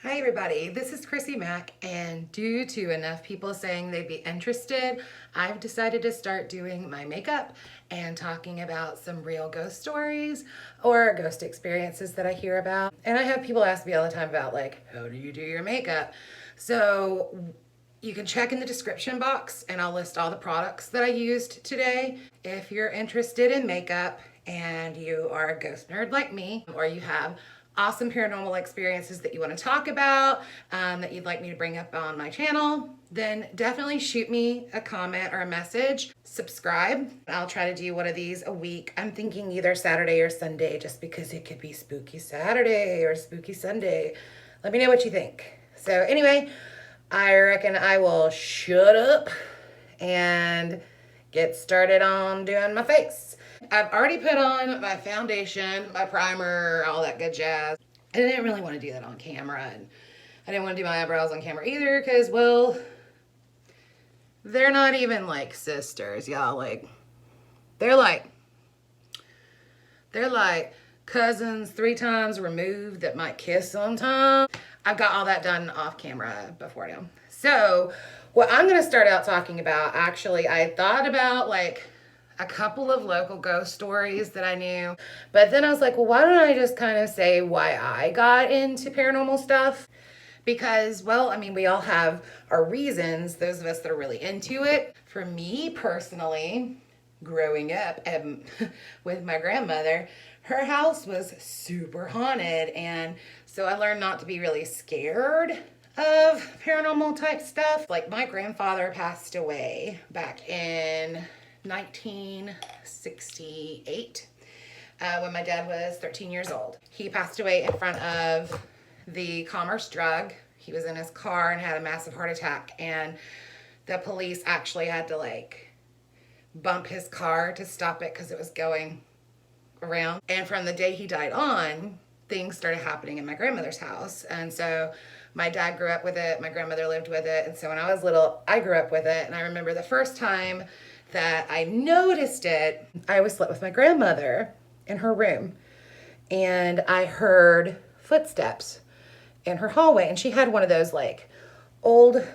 Hi everybody, this is Chrissy Mack, and due to enough people saying they'd be interested, I've decided to start doing my makeup and talking about some real ghost stories or ghost experiences that I hear about. And I have people ask me all the time about how do you do your makeup? So you can check in the description box and I'll list all the products that I used today. If you're interested in makeup and you are a ghost nerd like me, or you have awesome paranormal experiences that you want to talk about, that you'd like me to bring up on my channel, then definitely shoot me a comment or a message. Subscribe. I'll try to do one of these a week. I'm thinking either Saturday or Sunday, just because it could be spooky Saturday or spooky Sunday. Let me know what you think. So anyway, I reckon I will shut up and get started on doing my face. I've already put on my foundation, my primer, all that good jazz. I didn't really want to do that on camera, and I didn't want to do my eyebrows on camera either because, well, they're not even like sisters, y'all. They're like cousins 3 times removed that might kiss sometime. I've got all that done off camera before now. So what I'm going to start out talking about, actually, I thought about a couple of local ghost stories that I knew, but then I was like, well, why don't I just kind of say why I got into paranormal stuff? Because, well, I mean, we all have our reasons, those of us that are really into it. For me personally, growing up with my grandmother, her house was super haunted, and so I learned not to be really scared of paranormal type stuff. Like, my grandfather passed away back in 1968 when my dad was 13 years old. He passed away in front of the Commerce Drug. He was in his car and had a massive heart attack, and the police actually had to bump his car to stop it because it was going around. And from the day he died on, things started happening in my grandmother's house. And so my dad grew up with it, my grandmother lived with it, and so when I was little, I grew up with it. And I remember the first time that I noticed it, I was slept with my grandmother in her room, and I heard footsteps in her hallway. And she had one of those old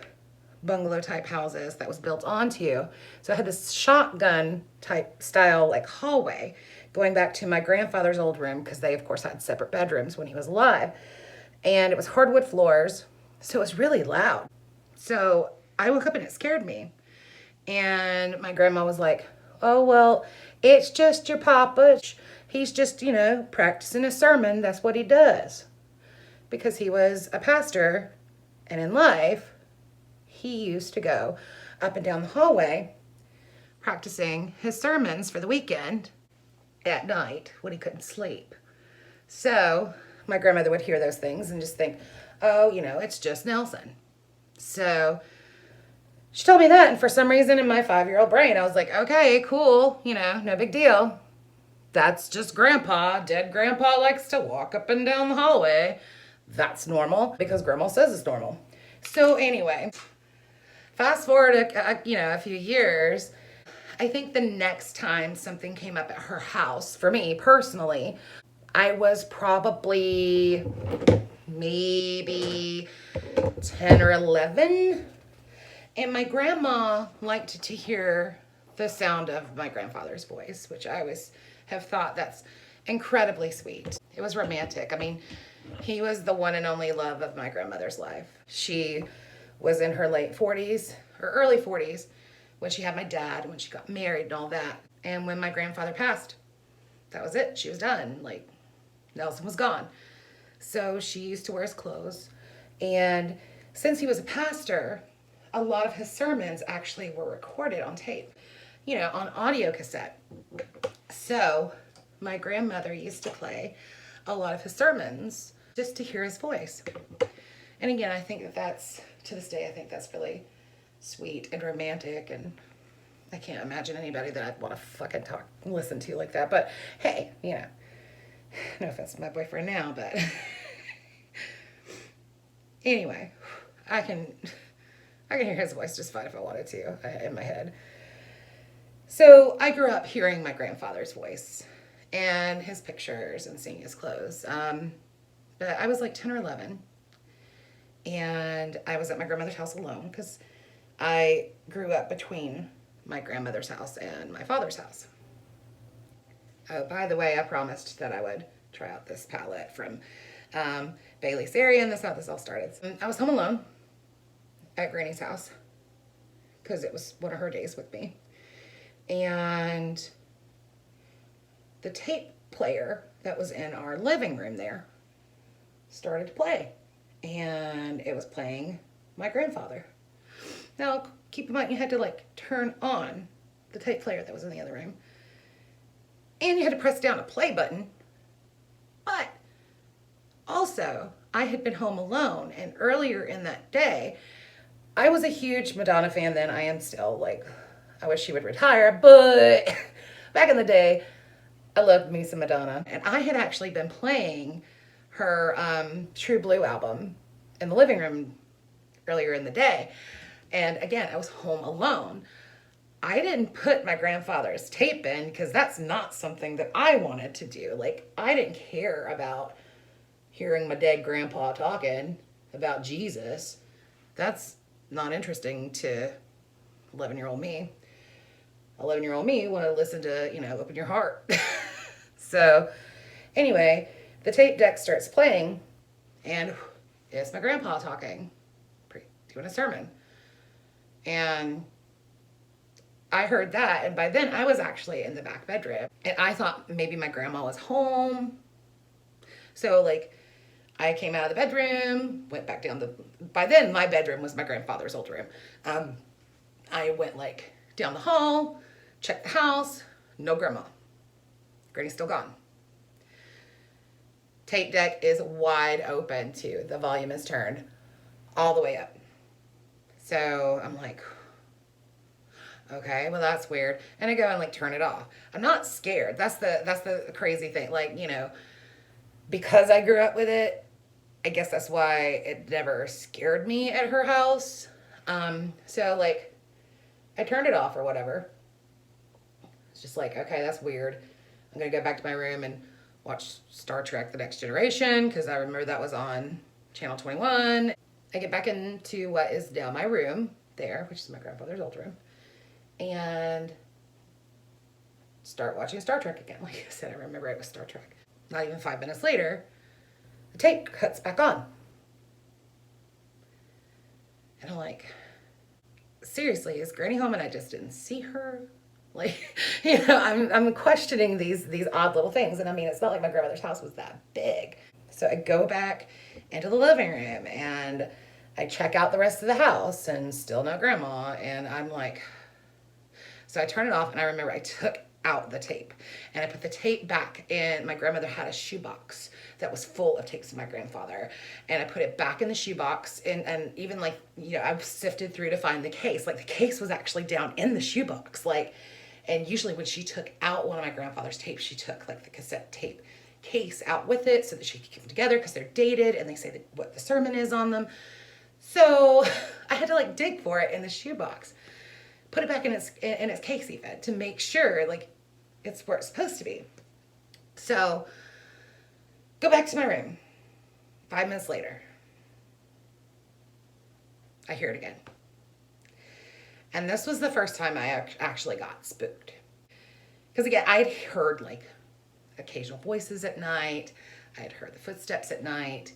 bungalow type houses that was built onto. So I had this shotgun type style hallway going back to my grandfather's old room, because they of course had separate bedrooms when he was alive. And it was hardwood floors, so it was really loud. So I woke up and it scared me. And my grandma was like, oh, well, it's just your papa. He's just, practicing a sermon. That's what he does. Because he was a pastor, and in life, he used to go up and down the hallway practicing his sermons for the weekend at night when he couldn't sleep. So my grandmother would hear those things and just think, oh, it's just Nelson. So she told me that, and for some reason in my 5-year-old brain, I was like, okay, cool, no big deal. That's just grandpa. Dead grandpa likes to walk up and down the hallway. That's normal because grandma says it's normal. So anyway, fast forward a few years, I think the next time something came up at her house, for me personally, I was probably maybe 10 or 11. And my grandma liked to hear the sound of my grandfather's voice, which I always have thought that's incredibly sweet. It was romantic. I mean, he was the one and only love of my grandmother's life. She was in her late 40s or early 40s when she had my dad, when she got married and all that. And when my grandfather passed, that was it. She was done. Nelson was gone. So she used to wear his clothes. And since he was a pastor, a lot of his sermons actually were recorded on tape, on audio cassette. So my grandmother used to play a lot of his sermons just to hear his voice. And again, I think that's, to this day, I think that's really sweet and romantic, and I can't imagine anybody that I'd want to fucking listen to like that. But hey, no offense to my boyfriend now, but anyway, I can hear his voice just fine if I wanted to in my head. So I grew up hearing my grandfather's voice and his pictures and seeing his clothes. But I was 10 or 11, and I was at my grandmother's house alone because I grew up between my grandmother's house and my father's house. Oh, by the way, I promised that I would try out this palette from Bailey Sarian. That's how this all started. I was home alone at Granny's house because it was one of her days with me. And the tape player that was in our living room there started to play. And it was playing my grandfather. Now, keep in mind, you had to like turn on the tape player that was in the other room. And you had to press down a play button. But also, I had been home alone. And earlier in that day, I was a huge Madonna fan then. I am still. Like, I wish she would retire. But back in the day, I loved me some Madonna. And I had actually been playing her True Blue album in the living room earlier in the day. And again, I was home alone. I didn't put my grandfather's tape in because that's not something that I wanted to do. Like, I didn't care about hearing my dead grandpa talking about Jesus. That's not interesting to 11-year-old me. 11-year-old me want to listen to, Open Your Heart. So anyway, the tape deck starts playing and it's my grandpa talking, doing a sermon. And I heard that, and by then I was actually in the back bedroom, and I thought maybe my grandma was home. So like, I came out of the bedroom, went back down by then my bedroom was my grandfather's old room. I went like down the hall, checked the house, no grandma. Granny's still gone. Tape deck is wide open too. The volume is turned all the way up. So I'm like, okay, well that's weird. And I go and like turn it off. I'm not scared. That's the crazy thing. Like, because I grew up with it, I guess that's why it never scared me at her house. So like I turned it off or whatever. It's just like, okay, that's weird. I'm going to go back to my room and watch Star Trek: The Next Generation because I remember that was on Channel 21. I get back into what is now my room there, which is my grandfather's old room, and start watching Star Trek again. Like I said, I remember it was Star Trek. Not even 5 minutes later, the tape cuts back on. And I'm like, seriously, is Granny home and I just didn't see her? Like, I'm questioning these odd little things. And I mean, it's not like my grandmother's house was that big. So I go back into the living room and I check out the rest of the house and still no grandma. And I'm like, so I turn it off and I remember I took out the tape and I put the tape back in. My grandmother had a shoebox that was full of tapes of my grandfather, and I put it back in the shoebox, and even like, I sifted through to find the case. Like the case was actually down in the shoebox. Like, and usually when she took out one of my grandfather's tapes, she took like the cassette tape case out with it so that she could keep them together because they're dated and they say that what the sermon is on them. So I had to like dig for it in the shoebox, put it back in its case even to make sure like it's where it's supposed to be. So go back to my room. 5 minutes later, I hear it again. And this was the first time I actually got spooked. Because again, I'd heard like occasional voices at night. I had heard the footsteps at night.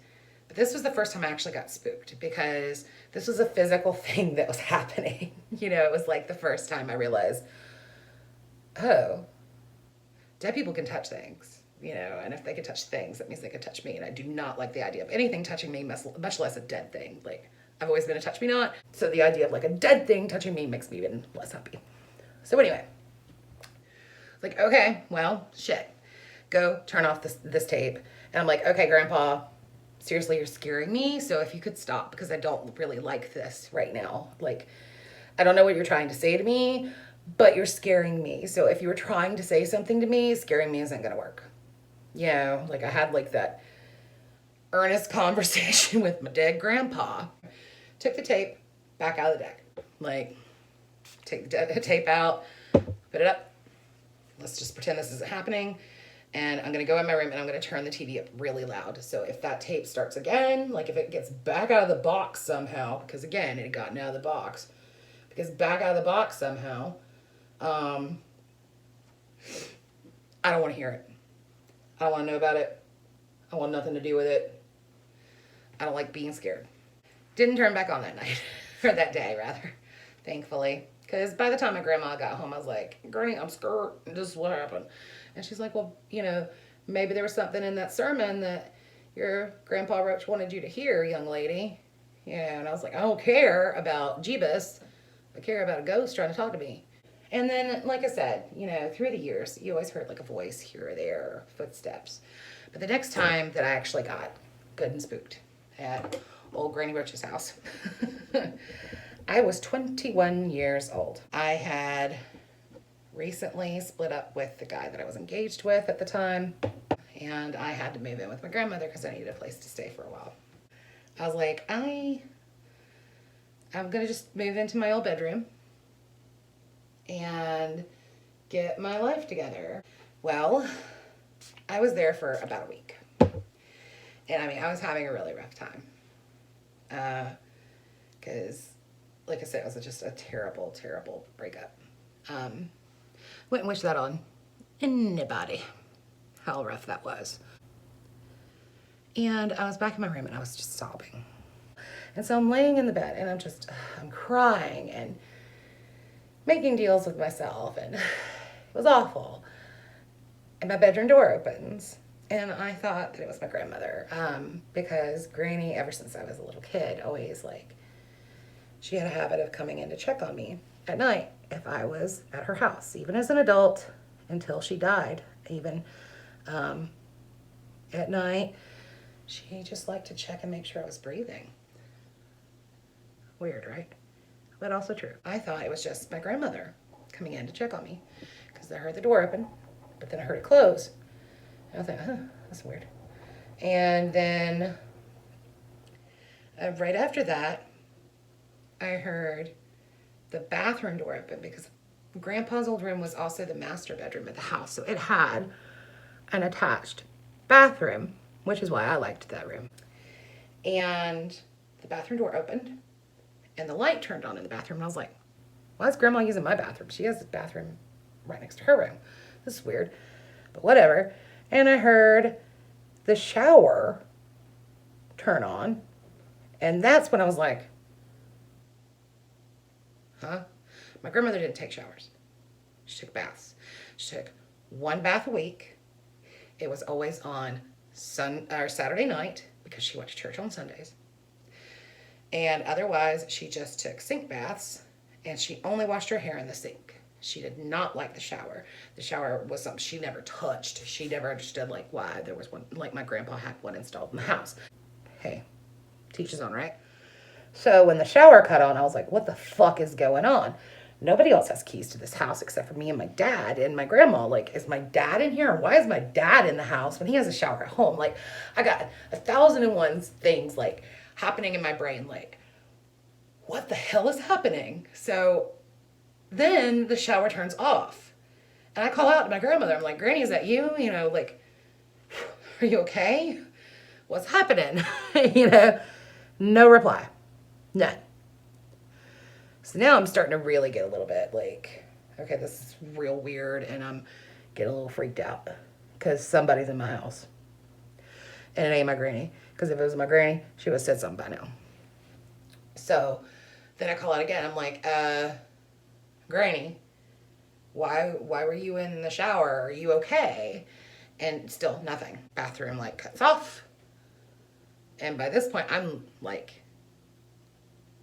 But this was the first time I actually got spooked because this was a physical thing that was happening. It was like the first time I realized, oh, dead people can touch things, and if they can touch things, that means they can touch me. And I do not like the idea of anything touching me, much less a dead thing. Like, I've always been a touch me not. So the idea of like a dead thing touching me makes me even less happy. So anyway, like, okay, well, shit. Go turn off this tape. And I'm like, okay, Grandpa, seriously, you're scaring me. So if you could stop, because I don't really like this right now. Like, I don't know what you're trying to say to me, but you're scaring me. So if you were trying to say something to me, scaring me isn't going to work. Like I had like that earnest conversation with my dead grandpa. Took the tape back out of the deck. Like, take the tape out, put it up. Let's just pretend this isn't happening. And I'm going to go in my room and I'm going to turn the TV up really loud. So if that tape starts again, like if it gets back out of the box somehow, because again, it had gotten out of the box, because back out of the box somehow, I don't want to hear it. I don't want to know about it. I want nothing to do with it. I don't like being scared. Didn't turn back on that night, or that day rather, thankfully. Because by the time my grandma got home, I was like, Granny, I'm scared. This is what happened. And she's like, well, you know, maybe there was something in that sermon that your Grandpa Roach wanted you to hear, young lady. Yeah, and I was like, I don't care about Jeebus. I care about a ghost trying to talk to me. And then, like I said, you know, through the years, you always heard like a voice here or there, footsteps. But the next time that I actually got good and spooked at old Granny Roach's house, I was 21 years old. I had recently split up with the guy that I was engaged with at the time, and I had to move in with my grandmother because I needed a place to stay for a while. I was like, I'm gonna just move into my old bedroom and get my life together. Well, I was there for about a week, and I mean, I was having a really rough time because, like I said, it was just a terrible, terrible breakup. Wouldn't wish that on anybody, how rough that was. And I was back in my room and I was just sobbing. And so I'm laying in the bed and I'm crying and making deals with myself, and it was awful. And my bedroom door opens, and I thought that it was my grandmother, because Granny, ever since I was a little kid, always like, she had a habit of coming in to check on me at night if I was at her house, even as an adult, until she died. Even at night, she just liked to check and make sure I was breathing. Weird, right? But also true. I thought it was just my grandmother coming in to check on me because I heard the door open, but then I heard it close. And I thought, that's weird. And then right after that, I heard the bathroom door open because Grandpa's old room was also the master bedroom of the house. So it had an attached bathroom, which is why I liked that room. And the bathroom door opened and the light turned on in the bathroom. And I was like, why is Grandma using my bathroom? She has the bathroom right next to her room. This is weird, but whatever. And I heard the shower turn on. And that's when I was like, huh? My grandmother didn't take showers. She took baths. She took one bath a week. It was always on Saturday night because she went to church on Sundays. And otherwise, she just took sink baths, and she only washed her hair in the sink. She did not like the shower. The shower was something she never touched. She never understood like why there was one, like my grandpa had one installed in the house. Hey, teach his own, right? So when the shower cut on, I was like, what the fuck is going on? Nobody else has keys to this house except for me and my dad and my grandma. Like, is my dad in here? Why is my dad in the house when he has a shower at home? Like, I got 1,001 things like happening in my brain. Like, what the hell is happening? So then the shower turns off. And I call out to my grandmother. I'm like, Granny, is that you? You know, like, are you okay? What's happening? You know, no reply. None. So now I'm starting to really get a little bit like, okay, this is real weird, and I'm getting a little freaked out because somebody's in my house. And it ain't my granny, because if it was my granny, she would have said something by now. So then I call out again. I'm like, Granny, why were you in the shower? Are you okay? And still nothing. Bathroom like cuts off. And by this point, I'm like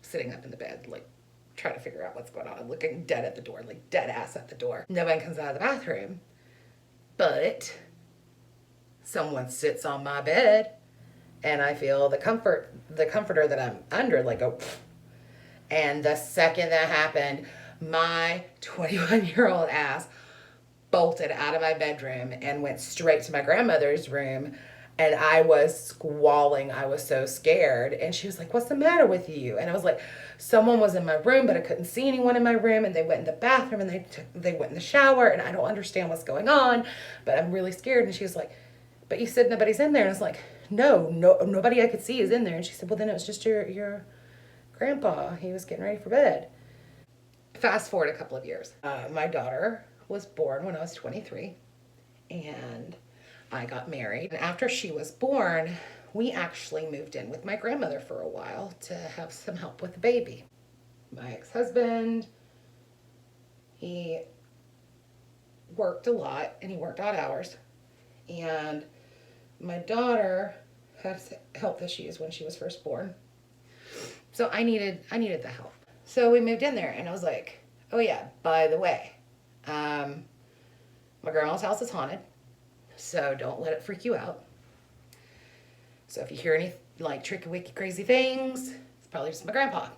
sitting up in the bed, like trying to figure out what's going on. I'm looking dead at the door, like dead ass at the door. Nobody comes out of the bathroom, but someone sits on my bed, and I feel the comforter that I'm under, like go. And the second that happened, my 21-year-old ass bolted out of my bedroom and went straight to my grandmother's room And I was squalling. I was so scared. And she was like, what's the matter with you? And I was like, someone was in my room, but I couldn't see anyone in my room. And they went in the bathroom and they went in the shower. And I don't understand what's going on, but I'm really scared. And she was like, but you said nobody's in there. And I was like, no, nobody I could see is in there. And she said, well, then it was just your grandpa. He was getting ready for bed. Fast forward a couple of years. My daughter was born when I was 23. And I got married. And after she was born, we actually moved in with my grandmother for a while to have some help with the baby. My ex-husband, he worked a lot and he worked odd hours. And my daughter had health issues when she was first born. So I needed the help. So we moved in there and I was like, oh yeah, by the way, my grandma's house is haunted. So don't let it freak you out. So if you hear any like tricky, wicky, crazy things, it's probably just my grandpa.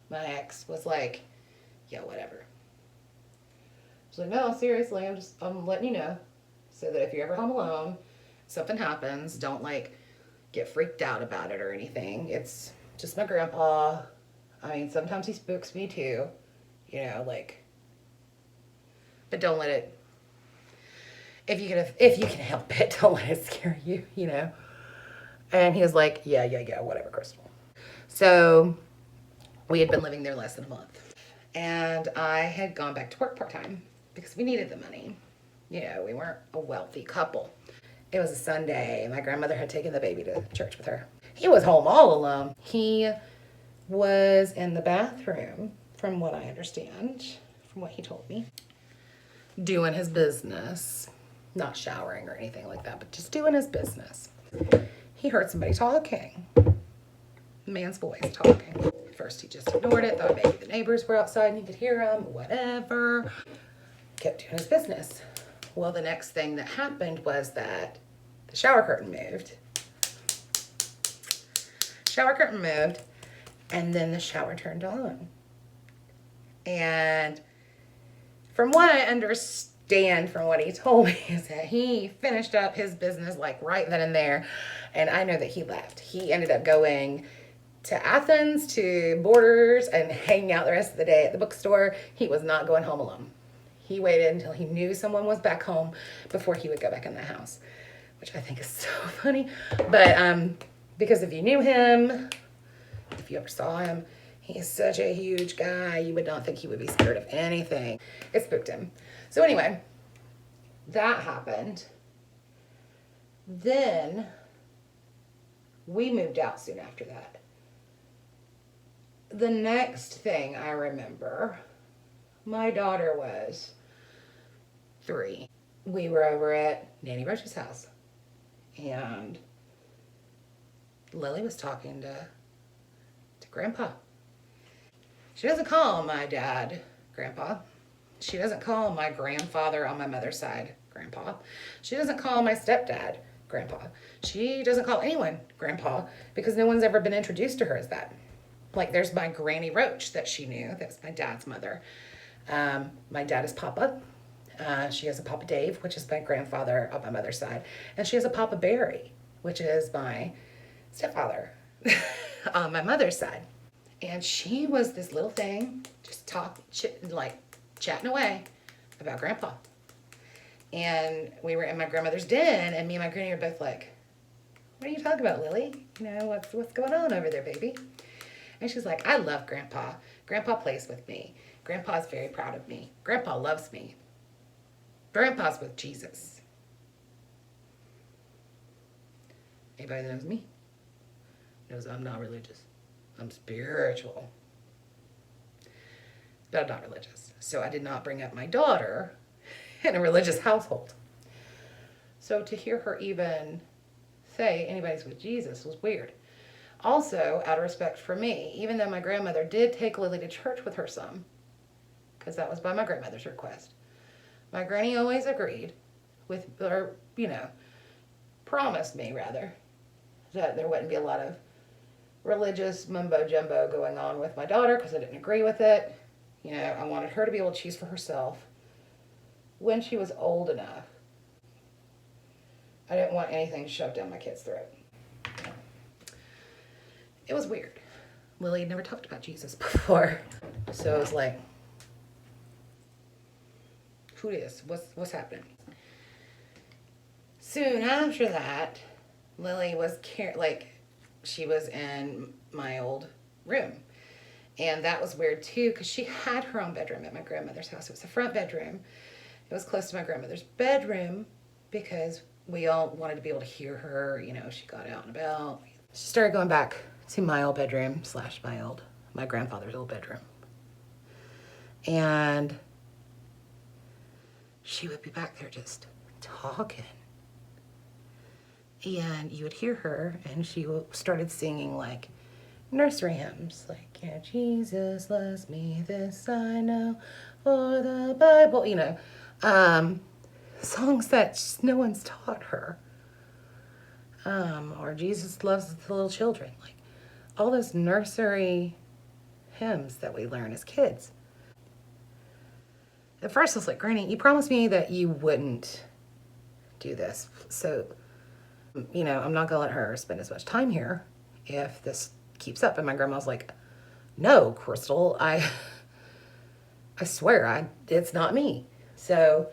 My ex was like, yeah, whatever. She's like, no, seriously, I'm letting you know. So that if you're ever home alone, something happens, don't like get freaked out about it or anything. It's just my grandpa. I mean, sometimes he spooks me too, you know, like, but don't let it, if you can help it, don't let it scare you, you know. And he was like, yeah, whatever, Crystal. So we had been living there less than a month. And I had gone back to work part-time because we needed the money. You know, we weren't a wealthy couple. It was a Sunday. My grandmother had taken the baby to church with her. He was home all alone. He was in the bathroom, from what I understand, from what he told me, doing his business. Not showering or anything like that, but just doing his business. He heard somebody talking. A man's voice talking. At first he just ignored it, thought maybe the neighbors were outside and he could hear them, whatever. Kept doing his business. Well, the next thing that happened was that the shower curtain moved. Shower curtain moved, and then the shower turned on. And from what I understand, from what he told me, is that he finished up his business like right then and there, and I know that he left. He ended up going to Athens, to Borders, and hanging out the rest of the day at the bookstore. He was not going home alone. He waited until he knew someone was back home before he would go back in the house, which I think is so funny. But because if you knew him, if you ever saw him, he's such a huge guy. You would not think he would be scared of anything. It spooked him. So anyway, that happened. Then we moved out soon after that. The next thing I remember, my daughter was 3. We were over at Nanny Roach's house, and Lily was talking to Grandpa. She doesn't call my dad Grandpa. She doesn't call my grandfather on my mother's side Grandpa. She doesn't call my stepdad Grandpa. She doesn't call anyone Grandpa because no one's ever been introduced to her as that. Like, there's my Granny Roach that she knew. That's my dad's mother. My dad is Papa. She has a Papa Dave, which is my grandfather on my mother's side. And she has a Papa Barry, which is my stepfather on my mother's side. And she was this little thing, just chatting away about Grandpa. And we were in my grandmother's den, and me and my granny were both like, what are you talking about, Lily? You know, what's going on over there, baby? And she's like, I love Grandpa. Grandpa plays with me. Grandpa's very proud of me. Grandpa loves me. Grandpa's with Jesus. Anybody that knows me knows I'm not religious. I'm spiritual. But I'm not religious. So I did not bring up my daughter in a religious household. So to hear her even say anybody's with Jesus was weird. Also, out of respect for me, even though my grandmother did take Lily to church with her some, because that was by my grandmother's request, my granny always agreed with, or, you know, promised me rather, that there wouldn't be a lot of religious mumbo jumbo going on with my daughter because I didn't agree with it. You know, I wanted her to be able to choose for herself when she was old enough I didn't want anything shoved down my kid's throat. It was weird. Lily had never talked about Jesus before. So it was like, who is? What's happening? Soon after that, Lily was she was in my old room. And that was weird too, because she had her own bedroom at my grandmother's house. It was the front bedroom. It was close to my grandmother's bedroom because we all wanted to be able to hear her. You know, she got out and about. She started going back to my old bedroom / my grandfather's old bedroom. And she would be back there just talking. And you would hear her, and she started singing like nursery hymns, like, yeah, Jesus loves me, this I know, for the Bible, you know, songs that no one's taught her, or Jesus loves the little children, like all those nursery hymns that we learn as kids. At first I was like, Granny, you promised me that you wouldn't do this, so, you know, I'm not gonna let her spend as much time here if this keeps up. And my grandma was like, no, Crystal, I swear, it's not me. So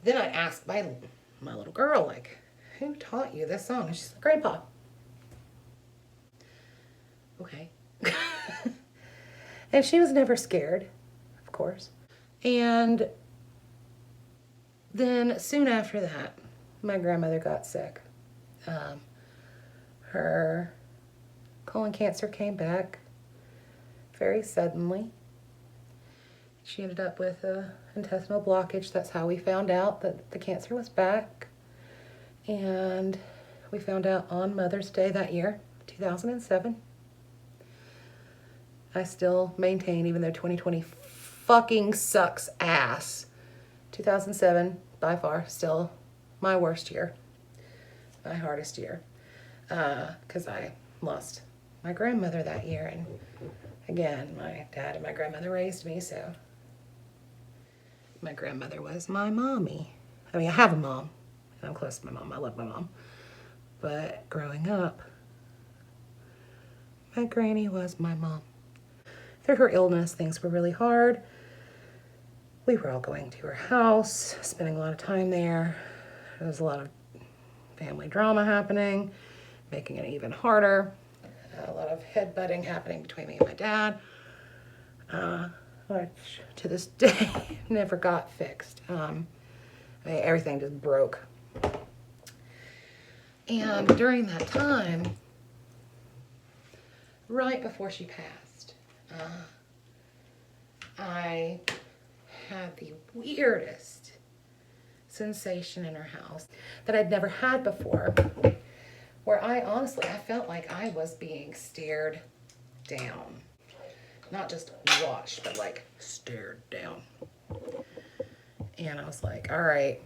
then I asked my little girl, like, who taught you this song? And she's like, Grandpa. Okay. And she was never scared, of course. And then soon after that, my grandmother got sick. Her colon cancer came back very suddenly. She ended up with an intestinal blockage. That's how we found out that the cancer was back. And we found out on Mother's Day that year, 2007. I still maintain, even though 2020 fucking sucks ass, 2007, by far, still my worst year. My hardest year. Because I lost my grandmother that year, and again, my dad and my grandmother raised me, so my grandmother was my mommy. I mean, I have a mom, and I'm close to my mom. I love my mom. But growing up, my granny was my mom. Through her illness, things were really hard. We were all going to her house, spending a lot of time there. There was a lot of family drama happening, making it even harder. A lot of headbutting happening between me and my dad, which to this day never got fixed. I mean, everything just broke. And during that time, right before she passed, I had the weirdest sensation in her house that I'd never had before, where I felt like I was being stared down. Not just watched, but like stared down. And I was like, all right,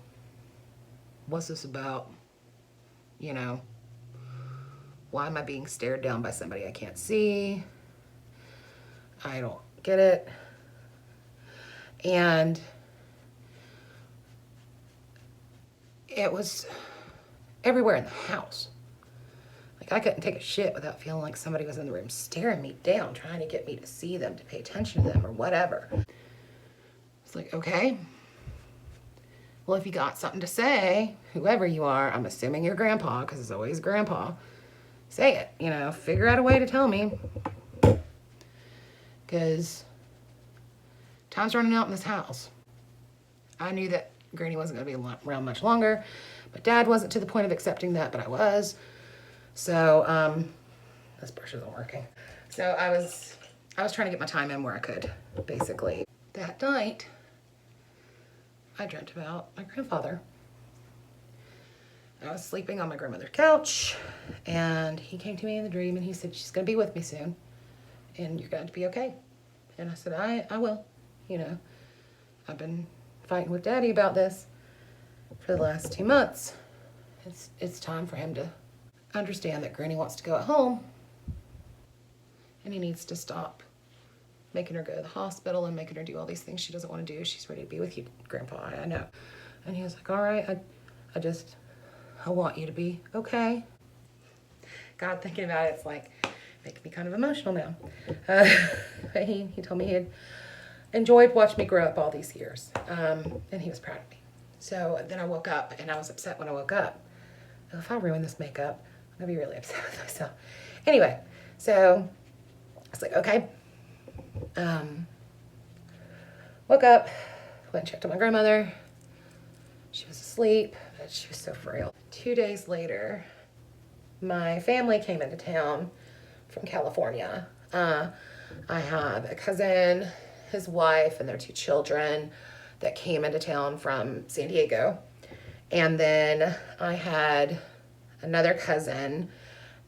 what's this about? You know, why am I being stared down by somebody I can't see? I don't get it. And it was everywhere in the house. Like, I couldn't take a shit without feeling like somebody was in the room staring me down, trying to get me to see them, to pay attention to them, or whatever. It's like, okay, well, if you got something to say, whoever you are, I'm assuming you're grandpa, because it's always grandpa, say it, you know, figure out a way to tell me. Because time's running out in this house. I knew that Granny wasn't going to be around much longer, but Dad wasn't to the point of accepting that, but I was. So, this brush isn't working. So I was trying to get my time in where I could, basically. That night, I dreamt about my grandfather. I was sleeping on my grandmother's couch, and he came to me in the dream, and he said, she's going to be with me soon, and you're going to be okay. And I said, I will. You know, I've been fighting with Daddy about this for the last 2 months. It's time for him to understand that Granny wants to go at home, and he needs to stop making her go to the hospital and making her do all these things she doesn't want to do. She's ready to be with you, Grandpa, I know. And he was like, all right, I want you to be okay. God, thinking about it, it's like making me kind of emotional now. But he told me he had enjoyed watching me grow up all these years, and he was proud of me. So then I woke up, and I was upset when I woke up. If I ruin this makeup, I'm gonna be really upset with myself. Anyway, so I was like, okay. Woke up, went and checked on my grandmother. She was asleep, but she was so frail. 2 days later, my family came into town from California. I have a cousin, his wife, and their 2 children that came into town from San Diego. And then I had another cousin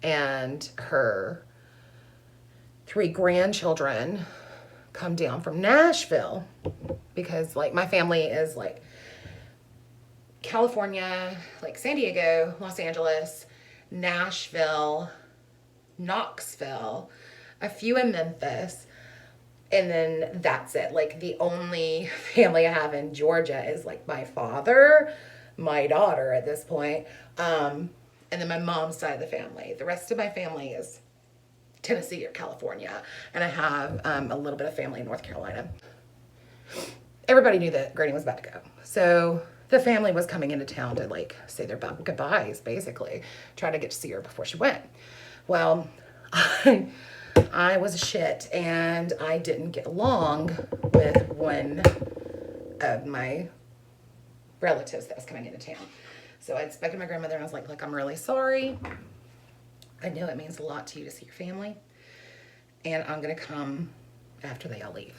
and her 3 grandchildren come down from Nashville, because like my family is like California, like San Diego, Los Angeles, Nashville, Knoxville, a few in Memphis, and then that's it. Like the only family I have in Georgia is like my father, my daughter at this point, and then my mom's side of the family. The rest of my family is Tennessee or California, and I have a little bit of family in North Carolina. Everybody knew that Granny was about to go, so the family was coming into town to like say their goodbyes, basically, try to get to see her before she went. Well, I was a shit, and I didn't get along with one of my relatives that was coming into town. So I spoke to my grandmother, and I was like, look, I'm really sorry. I know it means a lot to you to see your family, and I'm gonna come after they all leave,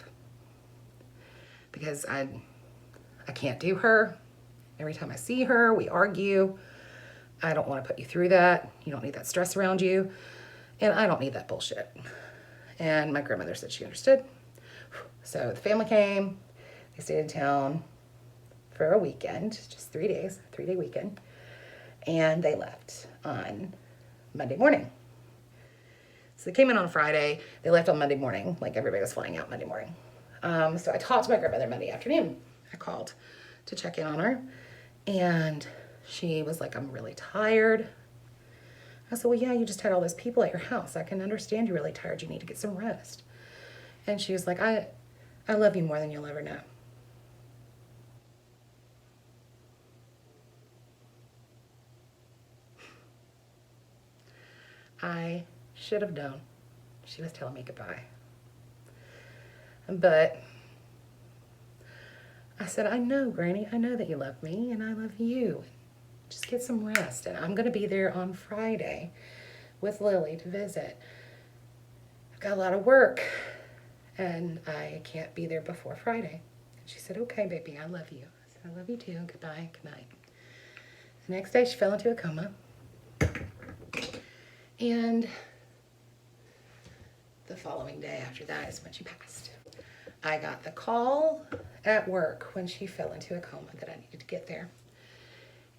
because I can't do her. Every time I see her, we argue. I don't want to put you through that. You don't need that stress around you, and I don't need that bullshit. And my grandmother said she understood. So the family came. They stayed in town for a weekend, just 3 days, 3-day weekend, and they left on Monday morning. So they came in on Friday. They left on Monday morning. Like everybody was flying out Monday morning. So I talked to my grandmother Monday afternoon. I called to check in on her, and she was like, I'm really tired. I said, well, yeah, you just had all those people at your house. I can understand you're really tired. You need to get some rest. And she was like, I love you more than you'll ever know. I should have known she was telling me goodbye. But I said, I know, Granny, I know that you love me, and I love you. Just get some rest, and I'm going to be there on Friday with Lily to visit. I've got a lot of work, and I can't be there before Friday. And she said, okay, baby, I love you. I said, I love you too. Goodbye, good night. The next day, she fell into a coma. And the following day after that is when she passed. I got the call at work when she fell into a coma that I needed to get there.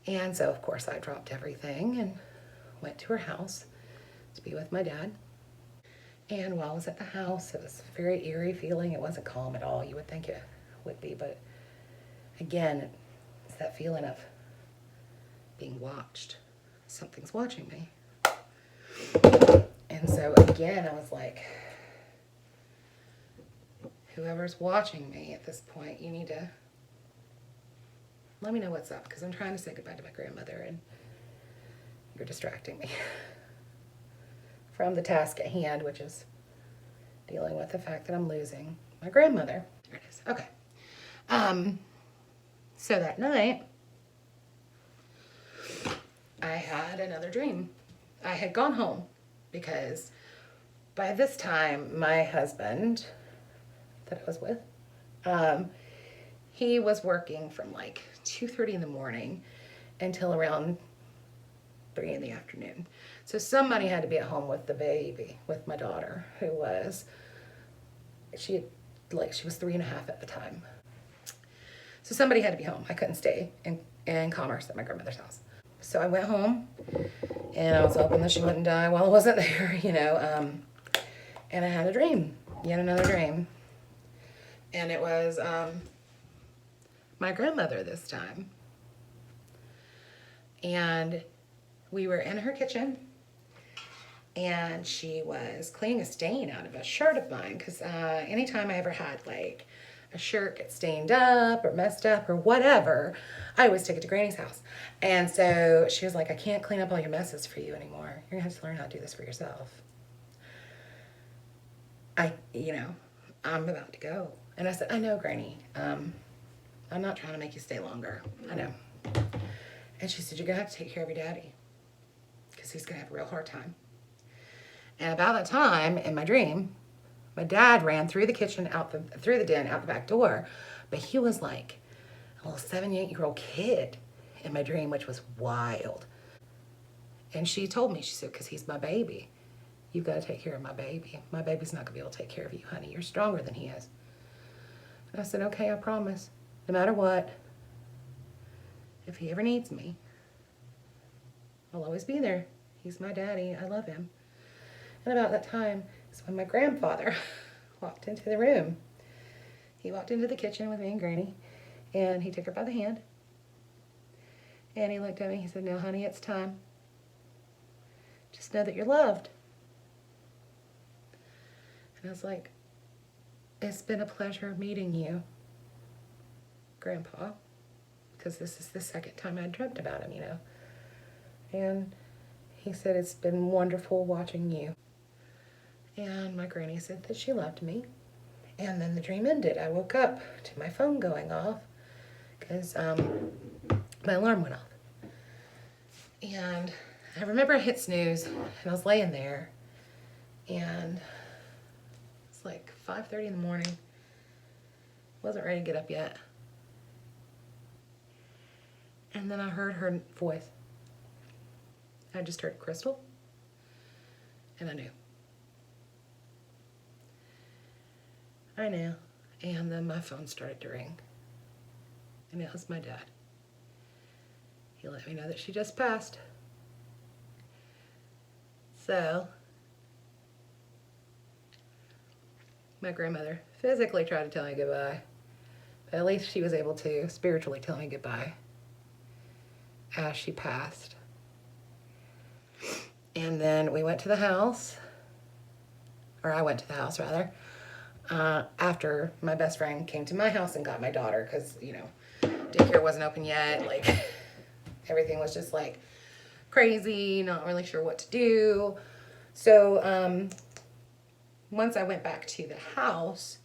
And so, of course, I dropped everything and went to her house to be with my dad. And while I was at the house, it was a very eerie feeling. It wasn't calm at all. You would think it would be, but again, it's that feeling of being watched. Something's watching me. And so again, I was like, whoever's watching me at this point, you need to let me know what's up, because I'm trying to say goodbye to my grandmother and you're distracting me from the task at hand, which is dealing with the fact that I'm losing my grandmother. There it is. Okay. So that night, I had another dream. I had gone home because by this time, my husband that I was with, he was working from like 2:30 in the morning until around 3 in the afternoon. So somebody had to be at home with the baby, with my daughter, who was, she was 3 and a half at the time. So somebody had to be home. I couldn't stay in Commerce at my grandmother's house. So I went home, and I was hoping that she wouldn't die while I wasn't there, you know. And I had a dream, yet another dream. And it was my grandmother this time. And we were in her kitchen, and she was cleaning a stain out of a shirt of mine, because anytime I ever had like a shirt get stained up or messed up or whatever, I always take it to Granny's house. And so she was like, I can't clean up all your messes for you anymore. You're gonna have to learn how to do this for yourself. I'm about to go. And I said, I know, Granny. I'm not trying to make you stay longer. I know. And she said, you're gonna have to take care of your daddy, because he's gonna have a real hard time. And about that time, in my dream, my dad ran through the kitchen, through the den, out the back door. But he was like a little 7, 8-year-old kid in my dream, which was wild. And she told me, she said, because he's my baby. You've got to take care of my baby. My baby's not going to be able to take care of you, honey. You're stronger than he is. And I said, okay, I promise. No matter what, if he ever needs me, I'll always be there. He's my daddy. I love him. And about that time is when my grandfather walked into the room. He walked into the kitchen with me and Granny, and he took her by the hand. And he looked at me. He said, now, honey, it's time. Just know that you're loved. And I was like, it's been a pleasure meeting you, Grandpa, because this is the second time I dreamt about him, you know. And he said, it's been wonderful watching you. And my Granny said that she loved me. And then the dream ended. I woke up to my phone going off because my alarm went off. And I remember I hit snooze, and I was laying there, and it's like 5:30 in the morning. Wasn't ready to get up yet. And then I heard her voice. I just heard Crystal, and I knew. I knew. And then my phone started to ring, and it was my dad. He let me know that she just passed. So, my grandmother physically tried to tell me goodbye, but at least she was able to spiritually tell me goodbye as she passed. And then we went to the house, or I went to the house rather, after my best friend came to my house and got my daughter, because, you know, daycare wasn't open yet. Like, everything was just like crazy, not really sure what to do. So once I went back to the house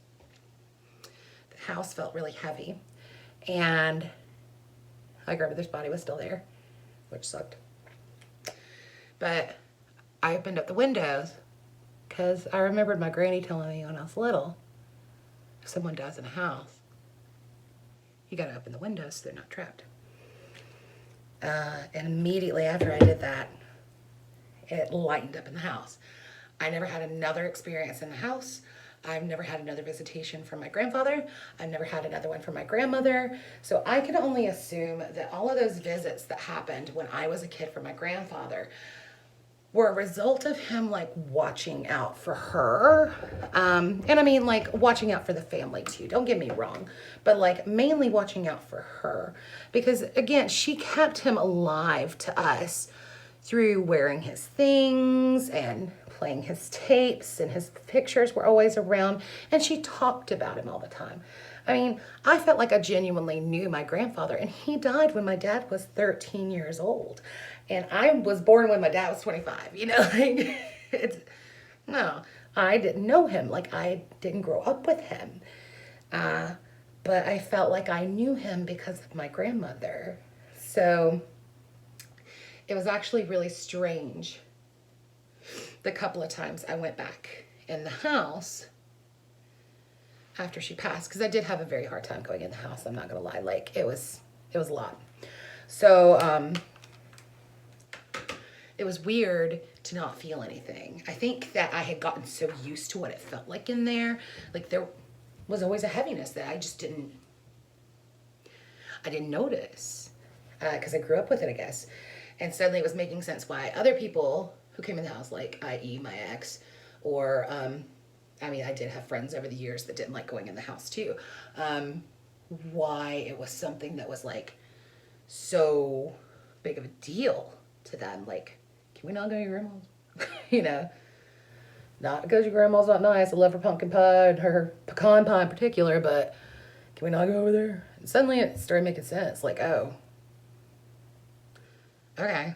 felt really heavy, and my grandmother's body was still there, which sucked. But I opened up the windows because I remembered my granny telling me when I was little, if someone dies in a house, you gotta open the windows so they're not trapped. And immediately after I did that, it lightened up in the house. I never had another experience in the house. I've never had another visitation from my grandfather. I've never had another one from my grandmother. So I can only assume that all of those visits that happened when I was a kid from my grandfather were a result of him like watching out for her. And I mean like watching out for the family too, don't get me wrong, but like mainly watching out for her, because again, she kept him alive to us through wearing his things and playing his tapes, and his pictures were always around, and she talked about him all the time. I mean, I felt like I genuinely knew my grandfather, and he died when my dad was 13 years old. And I was born when my dad was 25, you know, like, no, I didn't know him. Like, I didn't grow up with him. But I felt like I knew him because of my grandmother. So it was actually really strange the couple of times I went back in the house after she passed, because I did have a very hard time going in the house, I'm not gonna lie. Like, it was a lot. So it was weird to not feel anything. I think that I had gotten so used to what it felt like in there. Like, there was always a heaviness that I just didn't notice, because I grew up with it, I guess. And suddenly it was making sense why other people who came in the house, like i.e. my ex, or I mean, I did have friends over the years that didn't like going in the house too, why it was something that was like so big of a deal to them. Like, can we not go to your grandma's? You know, not because your grandma's not nice. I love her pumpkin pie and her pecan pie in particular, but can we not go over there? And suddenly it started making sense. Like, oh, okay.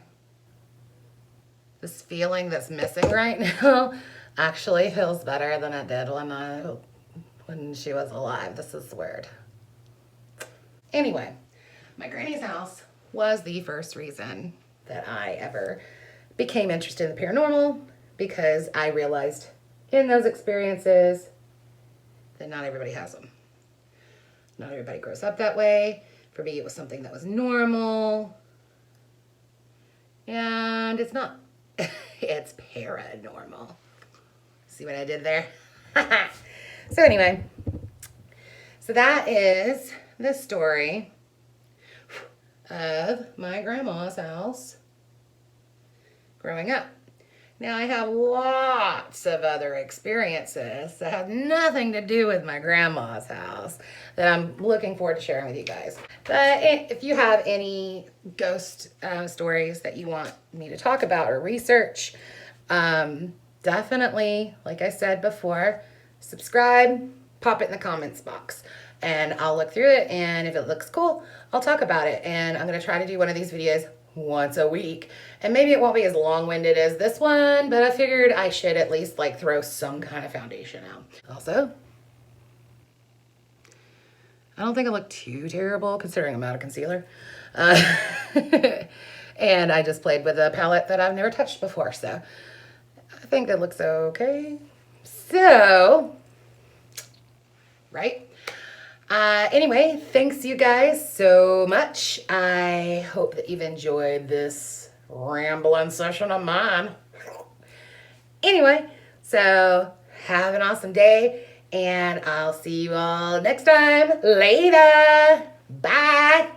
This feeling that's missing right now actually feels better than it did when she was alive. This is weird. Anyway, my granny's house was the first reason that I ever became interested in the paranormal, because I realized in those experiences that not everybody has them. Not everybody grows up that way. For me, it was something that was normal. And it's not. It's paranormal. See what I did there? So anyway, so that is the story of my grandma's house growing up. Now, I have lots of other experiences that have nothing to do with my grandma's house that I'm looking forward to sharing with you guys. But if you have any ghost stories that you want me to talk about or research, definitely, like I said before, subscribe, pop it in the comments box, and I'll look through it, and if it looks cool, I'll talk about it. And I'm going to try to do one of these videos once a week, and maybe it won't be as long-winded as this one, but I figured I should at least like throw some kind of foundation out. Also, I don't think I look too terrible considering I'm out of concealer, and I just played with a palette that I've never touched before, so I think it looks okay. So, right? Anyway, thanks you guys so much. I hope that you've enjoyed this rambling session of mine. Anyway, so have an awesome day, and I'll see you all next time. Later. Bye.